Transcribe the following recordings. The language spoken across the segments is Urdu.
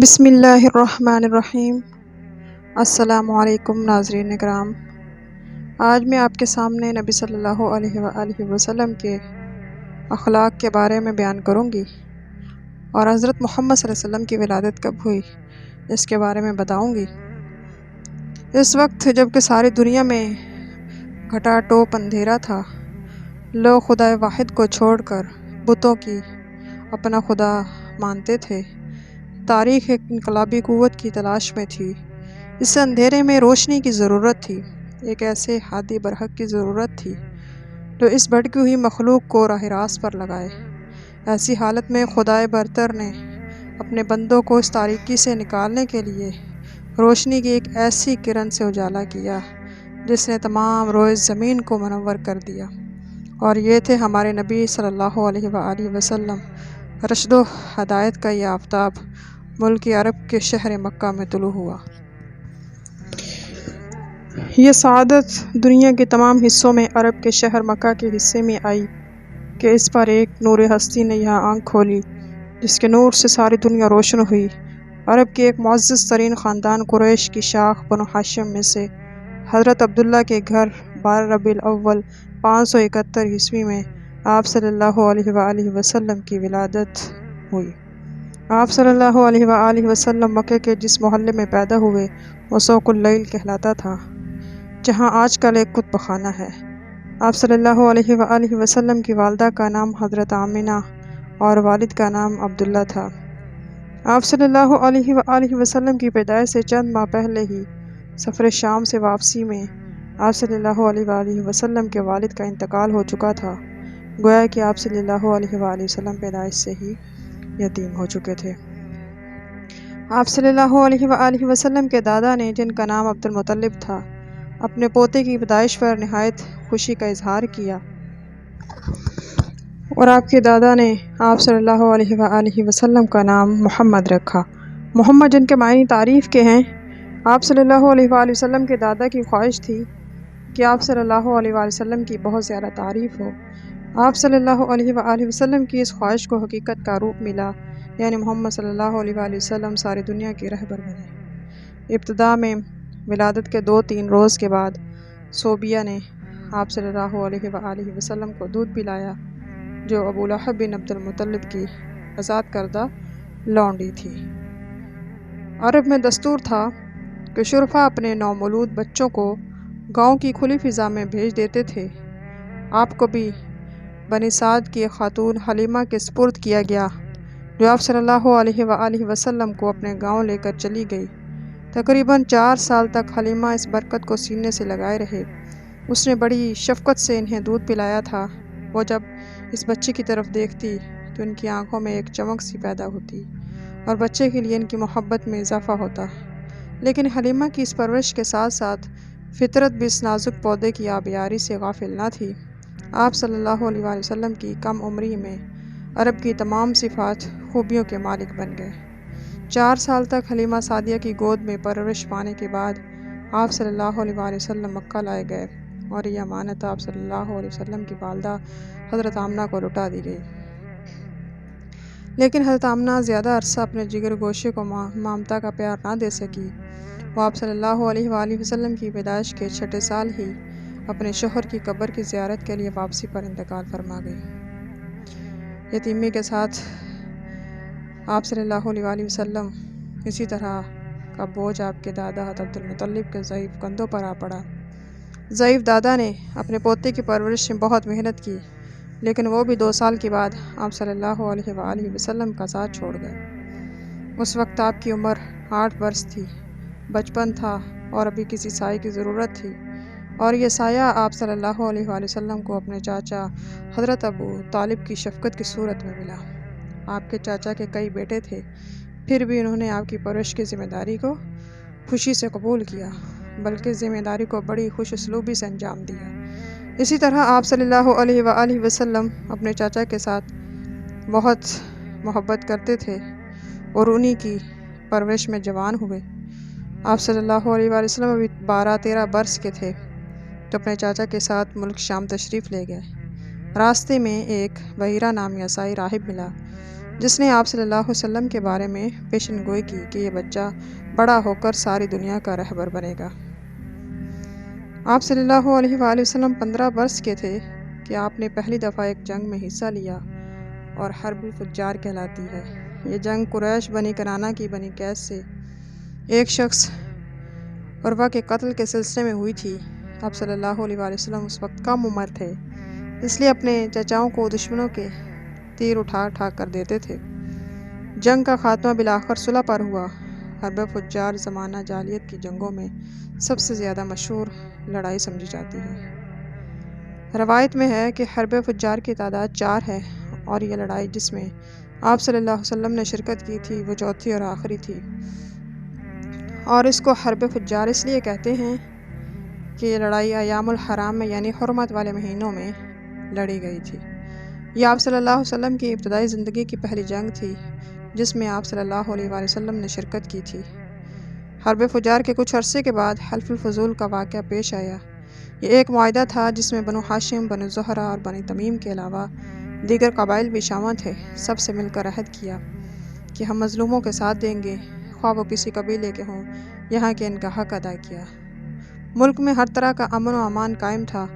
بسم اللہ الرحمن الرحیم۔ السلام علیکم ناظرین اکرام۔ آج میں آپ کے سامنے نبی صلی اللہ علیہ وآلہ وسلم کے اخلاق کے بارے میں بیان کروں گی اور حضرت محمد صلی اللہ علیہ وسلم کی ولادت کب ہوئی اس کے بارے میں بتاؤں گی۔ اس وقت جب کہ ساری دنیا میں گھٹا ٹوپ اندھیرا تھا، لوگ خدا واحد کو چھوڑ کر بتوں کی اپنا خدا مانتے تھے، تاریخ ایک انقلابی قوت کی تلاش میں تھی۔ اس اندھیرے میں روشنی کی ضرورت تھی، ایک ایسے ہادی برحق کی ضرورت تھی جو اس بھٹکی ہوئی مخلوق کو راہ راست پر لگائے۔ ایسی حالت میں خدائے برتر نے اپنے بندوں کو اس تاریکی سے نکالنے کے لیے روشنی کی ایک ایسی کرن سے اجالا کیا جس نے تمام روئے زمین کو منور کر دیا، اور یہ تھے ہمارے نبی صلی اللہ علیہ وآلہ وسلم۔ رشد و ہدایت کا یہ آفتاب ملک عرب کے شہر مکہ میں طلوع ہوا۔ یہ سعادت دنیا کے تمام حصوں میں عرب کے شہر مکہ کے حصے میں آئی کہ اس پر ایک نور ہستی نے یہاں آنکھ کھولی جس کے نور سے ساری دنیا روشن ہوئی۔ عرب کے ایک معزز ترین خاندان قریش کی شاخ بنو ہاشم میں سے حضرت عبداللہ کے گھر 12 ربیع الاول 571 عیسوی میں آپ صلی اللہ علیہ وآلہ وسلم کی ولادت ہوئی۔ آپ صلی اللہ علیہ وآلہ وسلم مکہ کے جس محلے میں پیدا ہوئے وہ سوق اللیل کہلاتا تھا، جہاں آج کل ایک کتب خانہ ہے۔ آپ صلی اللہ علیہ وآلہ وسلم کی والدہ کا نام حضرت آمنہ اور والد کا نام عبداللہ تھا۔ آپ صلی اللہ علیہ وآلہ وسلم کی پیدائش سے چند ماہ پہلے ہی سفر شام سے واپسی میں آپ صلی اللہ علیہ وآلہ وسلم کے والد کا انتقال ہو چکا تھا، گویا کہ آپ صلی اللہ علیہ وآلہ وسلم پیدائش سے ہی یتیم ہو چکے تھے۔ آپ صلی اللہ علیہ وآلہ وسلم کے دادا نے، جن کا نام عبد المطلب تھا، اپنے پوتے کی پیدائش پر نہایت خوشی کا اظہار کیا، اور آپ کے دادا نے آپ صلی اللہ علیہ وآلہ وسلم کا نام محمد رکھا۔ محمد جن کے معنی تعریف کے ہیں۔ آپ صلی اللہ علیہ وآلہ وسلم کے دادا کی خواہش تھی کہ آپ صلی اللہ علیہ وآلہ وسلم کی بہت زیادہ تعریف ہو۔ آپ صلی اللہ علیہ وآلہ وسلم کی اس خواہش کو حقیقت کا روپ ملا، یعنی محمد صلی اللہ علیہ وآلہ وسلم ساری دنیا کے رہبر بنے۔ ابتدا میں ولادت کے 2-3 روز کے بعد صوبیہ نے آپ صلی اللہ علیہ وآلہ وسلم کو دودھ پلایا، جو ابو لہب بن عبد المطلب کی آزاد کردہ لونڈی تھی۔ عرب میں دستور تھا کہ شرفاء اپنے نومولود بچوں کو گاؤں کی کھلی فضا میں بھیج دیتے تھے۔ آپ کو بھی بنی سعد کی ایک خاتون حلیمہ کے سپرد کیا گیا، جو آپ صلی اللہ علیہ وآلہ وسلم کو اپنے گاؤں لے کر چلی گئی۔ تقریباً 4 سال تک حلیمہ اس برکت کو سینے سے لگائے رہے۔ اس نے بڑی شفقت سے انہیں دودھ پلایا تھا۔ وہ جب اس بچے کی طرف دیکھتی تو ان کی آنکھوں میں ایک چمک سی پیدا ہوتی اور بچے کے لیے ان کی محبت میں اضافہ ہوتا۔ لیکن حلیمہ کی اس پرورش کے ساتھ ساتھ فطرت بھی اس نازک پودے کی آبیاری سے غافل نہ تھی۔ آپ صلی اللہ علیہ وآلہ وسلم کی کم عمری میں عرب کی تمام صفات خوبیوں کے مالک بن گئے۔ 4 سال تک حلیمہ سعدیہ کی گود میں پرورش پانے کے بعد آپ صلی اللہ علیہ وآلہ وسلم مکہ لائے گئے، اور یہ امانت آپ صلی اللہ علیہ وسلم کی والدہ حضرت آمنہ کو لوٹا دی گئی۔ لیکن حضرت آمنہ زیادہ عرصہ اپنے جگر گوشے کو ممتا کا پیار نہ دے سکی۔ وہ آپ صلی اللہ علیہ وآلہ وسلم کی پیدائش کے 6 سال ہی اپنے شوہر کی قبر کی زیارت کے لیے واپسی پر انتقال فرما گئی۔ یتیمی کے ساتھ آپ صلی اللہ علیہ وآلہ وسلم اسی طرح کا بوجھ آپ کے دادا حضرت عبد المطلب کے ضعیف کندھوں پر آ پڑا۔ ضعیف دادا نے اپنے پوتے کی پرورش میں بہت محنت کی، لیکن وہ بھی 2 سال کے بعد آپ صلی اللہ علیہ وآلہ وسلم کا ساتھ چھوڑ گئے۔ اس وقت آپ کی عمر 8 برس تھی، بچپن تھا اور ابھی کسی سائے کی ضرورت تھی، اور یہ سایہ آپ صلی اللہ علیہ وآلہ وسلم کو اپنے چاچا حضرت ابو طالب کی شفقت کی صورت میں ملا۔ آپ کے چاچا کے کئی بیٹے تھے، پھر بھی انہوں نے آپ کی پرورش کی ذمہ داری کو خوشی سے قبول کیا، بلکہ ذمہ داری کو بڑی خوش اسلوبی سے انجام دیا۔ اسی طرح آپ صلی اللہ علیہ وآلہ وسلم اپنے چاچا کے ساتھ بہت محبت کرتے تھے اور انہی کی پرورش میں جوان ہوئے۔ آپ صلی اللہ علیہ وآلہ وسلم ابھی 12-13 برس کے تھے تو اپنے چاچا کے ساتھ ملک شام تشریف لے گئے۔ راستے میں ایک بحیرہ نامی عیسائی راہب ملا جس نے آپ صلی اللہ علیہ وسلم کے بارے میں پیشن گوئی کی کہ یہ بچہ بڑا ہو کر ساری دنیا کا رہبر بنے گا۔ آپ صلی اللہ علیہ وآلہ وسلم 15 برس کے تھے کہ آپ نے پہلی دفعہ ایک جنگ میں حصہ لیا اور حرب الفجار کہلاتی ہے۔ یہ جنگ قریش بنی کنانہ کی بنی قیس سے ایک شخص عروہ کے قتل کے سلسلے میں ہوئی تھی۔ آپ صلی اللہ علیہ وآلہ وسلم اس وقت کم عمر تھے، اس لیے اپنے چچاؤں کو دشمنوں کے تیر اٹھا کر دیتے تھے۔ جنگ کا خاتمہ بالآخر صلح پر ہوا۔ حرب فجار زمانہ جاہلیت کی جنگوں میں سب سے زیادہ مشہور لڑائی سمجھی جاتی ہے۔ روایت میں ہے کہ حرب فجار کی تعداد 4 ہے اور یہ لڑائی جس میں آپ صلی اللہ علیہ وسلم نے شرکت کی تھی وہ چوتھی اور آخری تھی، اور اس کو حرب فجار اس لیے کہتے ہیں کہ یہ لڑائی ایام الحرام میں یعنی حرمت والے مہینوں میں لڑی گئی تھی۔ یہ آپ صلی اللہ علیہ وسلم کی ابتدائی زندگی کی پہلی جنگ تھی جس میں آپ صلی اللہ علیہ وآلہ وسلم نے شرکت کی تھی۔ حرب فجار کے کچھ عرصے کے بعد حلف الفضول کا واقعہ پیش آیا۔ یہ ایک معاہدہ تھا جس میں بنو ہاشم، بنو زہرہ اور بنی تمیم کے علاوہ دیگر قبائل بھی شامل تھے۔ سب سے مل کر عہد کیا کہ ہم مظلوموں کے ساتھ دیں گے، خواہ وہ کسی قبیلے کے ہوں، یہاں کے ان کا حق ادا کیا۔ ملک میں ہر طرح کا امن و امان قائم تھا۔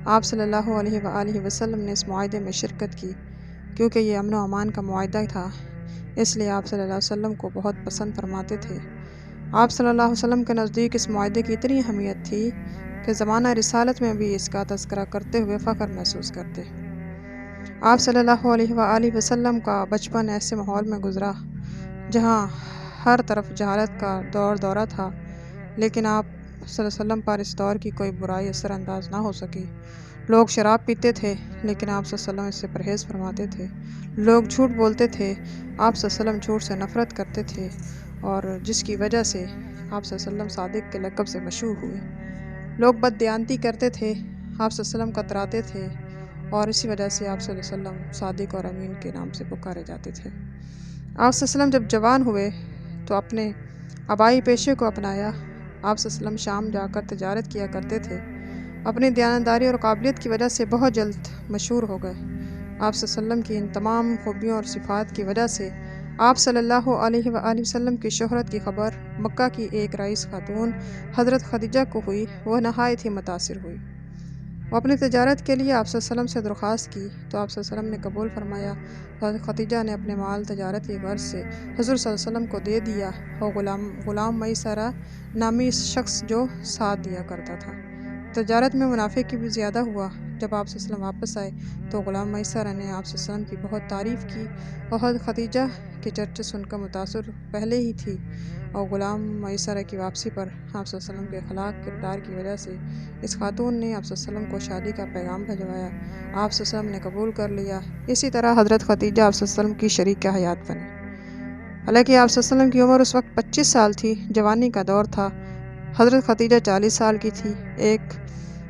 آپ صلی اللہ علیہ وآلہ وسلم نے اس معاہدے میں شرکت کی۔ کیونکہ یہ امن و امان کا معاہدہ تھا اس لیے آپ صلی اللہ علیہ وسلم کو بہت پسند فرماتے تھے۔ آپ صلی اللہ علیہ وسلم کے نزدیک اس معاہدے کی اتنی اہمیت تھی کہ زمانہ رسالت میں بھی اس کا تذکرہ کرتے ہوئے فخر محسوس کرتے۔ آپ صلی اللہ علیہ وآلہ وسلم کا بچپن ایسے ماحول میں گزرا جہاں ہر طرف جہالت کا دورہ تھا، لیکن آپ صلی اللہ علیہ وسلم پر اس دور کی کوئی برائی اثر انداز نہ ہو سکی۔ لوگ شراب پیتے تھے لیکن آپ صلی اللہ علیہ وسلم اس سے پرہیز فرماتے تھے۔ لوگ جھوٹ بولتے تھے، آپ صلی اللہ علیہ وسلم جھوٹ سے نفرت کرتے تھے، اور جس کی وجہ سے آپ صلی اللہ علیہ وسلم صادق کے لقب سے مشہور ہوئے۔ لوگ بددیانتی کرتے تھے، آپ صلی اللہ علیہ وسلم کتراتے تھے، اور اسی وجہ سے آپ صلی اللہ علیہ وسلم صادق اور امین کے نام سے پکارے جاتے تھے۔ آپ صلی اللہ علیہ وسلم جب جوان ہوئے تو اپنے آبائی پیشے کو اپنایا۔ آپ صلی اللہ علیہ وسلم شام جا کر تجارت کیا کرتے تھے۔ اپنی دیانتداری اور قابلیت کی وجہ سے بہت جلد مشہور ہو گئے۔ آپ صلی اللہ علیہ وسلم کی ان تمام خوبیوں اور صفات کی وجہ سے آپ صلی اللہ علیہ وآلہ وسلم کی شہرت کی خبر مکہ کی ایک رئیس خاتون حضرت خدیجہ کو ہوئی۔ وہ نہایت ہی متاثر ہوئی۔ وہ اپنی تجارت کے لیے آپ صلی اللہ علیہ وسلم سے درخواست کی تو آپ صلی اللہ علیہ وسلم نے قبول فرمایا۔ حضرت خدیجہ نے اپنے مال تجارت کی غرض سے حضور صلی اللہ علیہ وسلم کو دے دیا اور غلام میسرہ نامی شخص جو ساتھ دیا کرتا تھا۔ تجارت میں منافع کی بھی زیادہ ہوا۔ جب آپ صلی اللہ علیہ وسلم واپس آئے تو غلام میسرہ نے آپ صلی اللہ علیہ وسلم کی بہت تعریف کی، اور حضرت خدیجہ کے چرچے سن کر متاثر پہلے ہی تھی، اور غلام میسرہ کی واپسی پر آپ صلی اللہ علیہ وسلم کے اخلاق کردار کی وجہ سے اس خاتون نے آپ صلی اللہ علیہ وسلم کو شادی کا پیغام بھجوایا۔ آپ صلی اللہ علیہ وسلم نے قبول کر لیا۔ اسی طرح حضرت خدیجہ آپ صلی اللہ علیہ وسلم کی شریک حیات بنی۔ حالانکہ آپ صلی اللہ علیہ وسلم کی عمر اس وقت 25 سال تھی، جوانی کا دور تھا۔ حضرت خدیجہ 40 سال کی تھی، ایک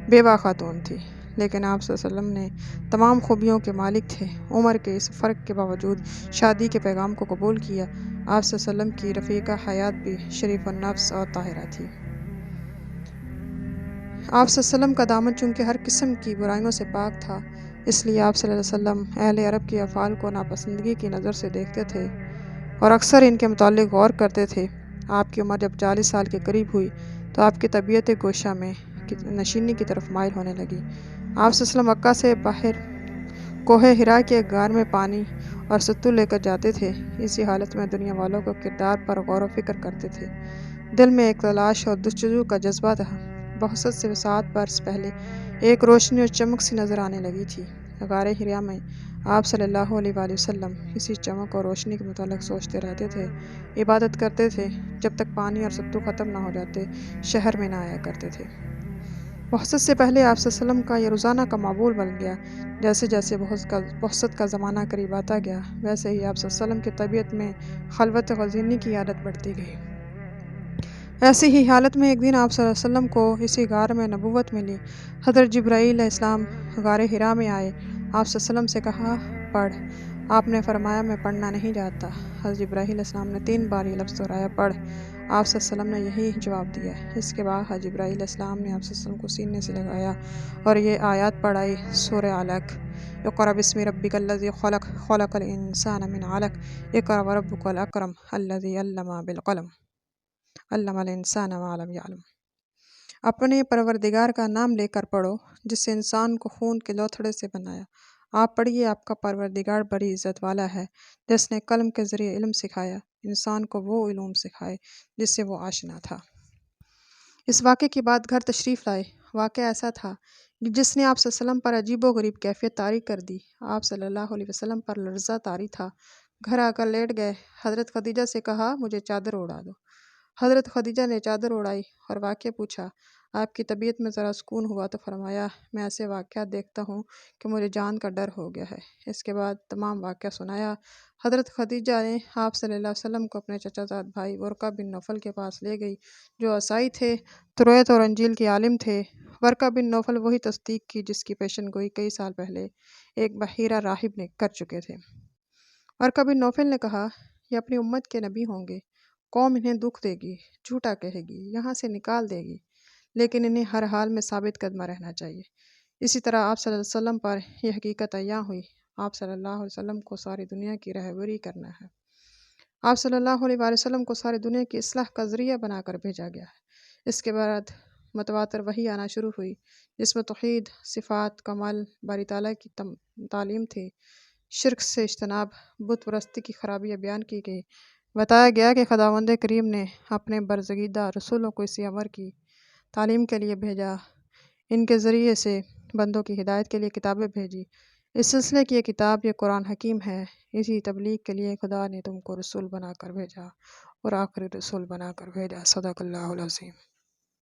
بیوہ خاتون تھی، لیکن آپ صلی اللہ علیہ وسلم نے تمام خوبیوں کے مالک تھے۔ عمر کے اس فرق کے باوجود شادی کے پیغام کو قبول کیا۔ آپ صلی اللہ علیہ وسلم کی رفیقہ حیات بھی شریف النفس اور طاہرہ تھی۔ آپ صلی اللہ علیہ وسلم کا دامن چونکہ ہر قسم کی برائیوں سے پاک تھا، اس لیے آپ صلی اللہ علیہ وسلم اہل عرب کے افعال کو ناپسندگی کی نظر سے دیکھتے تھے اور اکثر ان کے متعلق غور کرتے تھے۔ آپ کی عمر جب 40 سال کے قریب ہوئی تو آپ کی طبیعت گوشہ میں نشینی کی طرف مائل ہونے لگی۔ آپ صلی اللہ علیہ وسلم مکہ سے باہر کوہ ہرا کے غار میں پانی اور ستو لے کر جاتے تھے۔ اسی حالت میں دنیا والوں کے کردار پر غور و فکر کرتے تھے۔ دل میں ایک تلاش اور جستجو کا جذبہ تھا۔ بہت سے 7 برس پہلے ایک روشنی اور چمک سی نظر آنے لگی تھی۔ غار ہرا میں آپ صلی اللہ علیہ وآلہ وسلم اسی چمک اور روشنی کے متعلق سوچتے رہتے تھے، عبادت کرتے تھے، جب تک پانی اور ستو ختم نہ ہو جاتے، شہر میں نہ آیا کرتے تھے۔ بعثت سے پہلے آپ صلی اللہ علیہ وسلم کا یہ روزانہ کا معمول بن گیا۔ جیسے جیسے بعثت کا زمانہ قریب آتا گیا، ویسے ہی آپ صلی اللہ علیہ وسلم کی طبیعت میں خلوت غزینی کی عادت بڑھتی گئی۔ ایسی ہی حالت میں ایک دن آپ صلی اللہ علیہ وسلم کو اسی غار میں نبوت ملی۔ حضرت جبرائیل علیہ السلام غار ہرا میں آئے۔ آپ صلی اللہ علیہ وسلم سے کہا، پڑھ۔ آپ نے فرمایا، میں پڑھنا نہیں جانتا۔ حضرت جبرائیل علیہ السلام نے 3 بار یہ لفظ دہرایا، پڑھ۔ آپ صلی اللہ علیہ وسلم نے یہی جواب دیا۔ اس کے بعد حضرت جبرائیل علیہ السلام نے آپ صلی اللہ علیہ وسلم کو سینے سے لگایا اور یہ آیات پڑھائی، سورہ علق، اقرأ بسم ربک الذی خلق خلق الانسان من علق اقرأ وربک الاکرم الذی علم بالقلم علم الانسان ما لم یعلم۔ اپنے پروردگار کا نام لے کر پڑھو جس نے انسان کو خون کے لوتھڑے سے بنایا۔ آپ پڑھیے آپ کا پروردگار بڑی عزت والا ہے جس نے قلم کے ذریعے علم سکھایا، انسان کو وہ علوم سکھائے جس سے وہ آشنا تھا۔ اس واقعے کے بعد گھر تشریف لائے۔ واقعہ ایسا تھا کہ جس نے آپ صلی اللہ علیہ وسلم پر عجیب و غریب کیفیت طاری کر دی۔ آپ صلی اللہ علیہ وسلم پر لرزہ طاری تھا۔ گھر آ کر لیٹ گئے۔ حضرت خدیجہ سے کہا مجھے چادر اڑا دو۔ حضرت خدیجہ نے چادر اڑائی اور واقعہ پوچھا۔ آپ کی طبیعت میں ذرا سکون ہوا تو فرمایا میں ایسے واقعات دیکھتا ہوں کہ مجھے جان کا ڈر ہو گیا ہے۔ اس کے بعد تمام واقعہ سنایا۔ حضرت خدیجہ نے آپ صلی اللہ علیہ وسلم کو اپنے چچا زاد بھائی ورقہ بن نوفل کے پاس لے گئی جو عیسائی تھے، توریت اور انجیل کے عالم تھے۔ ورقہ بن نوفل وہی تصدیق کی جس کی پیشن گوئی کئی سال پہلے ایک بحیرہ راہب نے کر چکے تھے۔ ورقہ بن نوفل نے کہا یہ اپنی امت کے نبی ہوں گے، قوم انہیں دکھ دے گی، جھوٹا کہے گی، یہاں سے نکال دے گی، لیکن انہیں ہر حال میں ثابت قدمہ رہنا چاہیے۔ اسی طرح آپ صلی اللہ علیہ وسلم پر یہ حقیقت عیاں ہوئی۔ آپ صلی اللہ علیہ وسلم کو ساری دنیا کی رہبری کرنا ہے۔ آپ صلی اللہ علیہ وآلہ وسلم کو ساری دنیا کی اصلاح کا ذریعہ بنا کر بھیجا گیا ہے۔ اس کے بعد متواتر وحی آنا شروع ہوئی جس میں توحید، صفات، کمال، باری تعالیٰ کی تعلیم تھی، شرک سے اجتناب، بت پرستی کی خرابیاں بیان کی گئی۔ بتایا گیا کہ خداوند کریم نے اپنے برگزیدہ رسولوں کو اسی امر کی تعلیم کے لیے بھیجا، ان کے ذریعے سے بندوں کی ہدایت کے لیے کتابیں بھیجی۔ اس سلسلے کی یہ کتاب یہ قرآن حکیم ہے۔ اسی تبلیغ کے لیے خدا نے تم کو رسول بنا کر بھیجا اور آخری رسول بنا کر بھیجا۔ صدق اللہ العظیم۔